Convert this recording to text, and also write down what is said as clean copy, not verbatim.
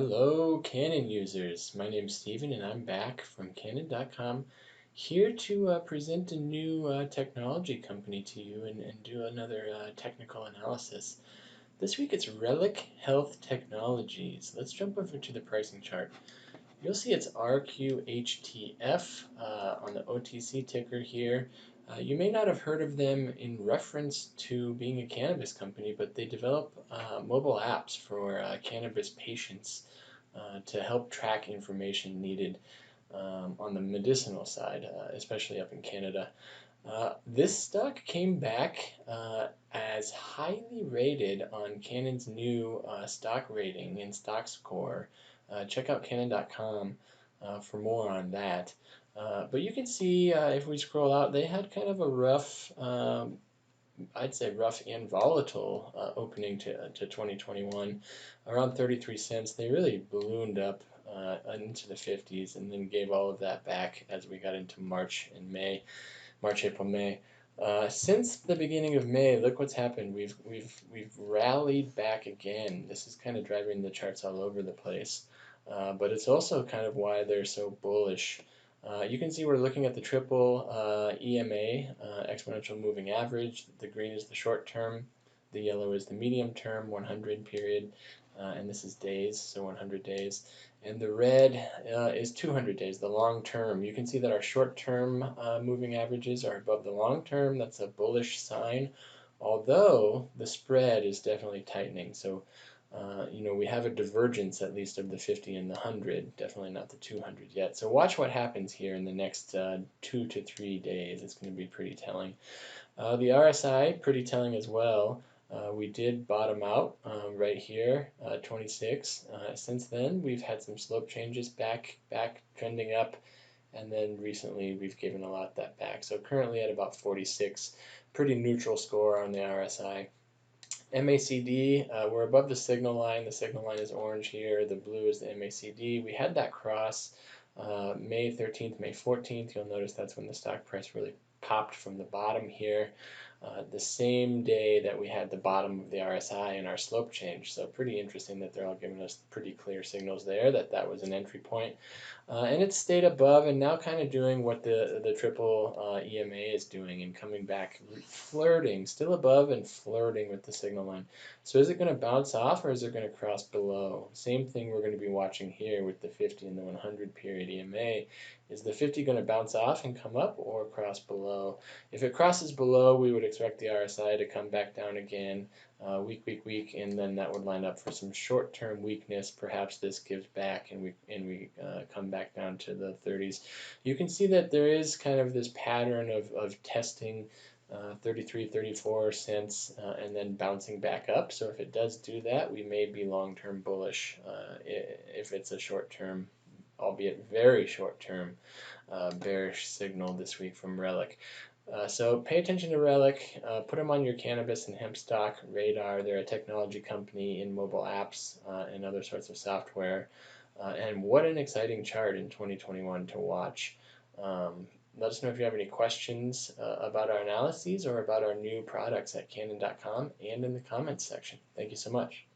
Hello, Cannin users. My name's Steven, and I'm back from Cannin.com, here to present a new technology company to you and do another technical analysis. This week it's Reliq Health Technologies. Let's jump over to the pricing chart. You'll see it's RQHTF on the OTC ticker here. You may not have heard of them in reference to being a cannabis company, but they develop mobile apps for cannabis patients to help track information needed on the medicinal side, especially up in Canada. This stock came back as highly rated on Cannon's new stock rating and stock score. Check out Cannin.com for more on that. But you can see if we scroll out, they had kind of a rough, I'd say rough and volatile opening to 2021, around 33 cents. They really ballooned up into the 50s and then gave all of that back as we got into March, April, May. Since the beginning of May, look what's happened. We've rallied back again. This is kind of driving the charts all over the place, but it's also kind of why they're so bullish. You can see we're looking at the triple EMA, exponential moving average. The green is the short term, the yellow is the medium term, 100 period, and this is days, so 100 days. And the red is 200 days, the long term. You can see that our short term moving averages are above the long term. That's a bullish sign, although the spread is definitely tightening. So we have a divergence at least of the 50 and the 100, definitely not the 200 yet. So watch what happens here in the next 2 to 3 days. It's going to be pretty telling. The RSI, pretty telling as well. We did bottom out right here, 26. Since then, we've had some slope changes back trending up, and then recently we've given a lot of that back. So currently at about 46, pretty neutral score on the RSI. MACD, we're above the signal line. The signal line is orange here. The blue is the MACD. We had that cross May 13th, May 14th. You'll notice that's when the stock price really popped from the bottom here. The same day that we had the bottom of the RSI and our slope change. So pretty interesting that they're all giving us pretty clear signals there that that was an entry point. And it stayed above and now kind of doing what the triple EMA is doing and coming back, flirting, still above and flirting with the signal line. So is it going to bounce off or is it going to cross below? Same thing we're going to be watching here with the 50 and the 100 period EMA. Is the 50 going to bounce off and come up or cross below? If it crosses below, we would expect the RSI to come back down again, weak, and then that would line up for some short-term weakness. Perhaps this gives back and we come back down to the 30s. You can see that there is kind of this pattern of testing 33, 34 cents and then bouncing back up. So if it does do that, we may be long-term bullish if it's a short-term, albeit very short-term, bearish signal this week from Reliq. So pay attention to Reliq, put them on your cannabis and hemp stock radar. They're a technology company in mobile apps and other sorts of software. And what an exciting chart in 2021 to watch. Let us know if you have any questions about our analyses or about our new products at Cannin.com and in the comments section. Thank you so much.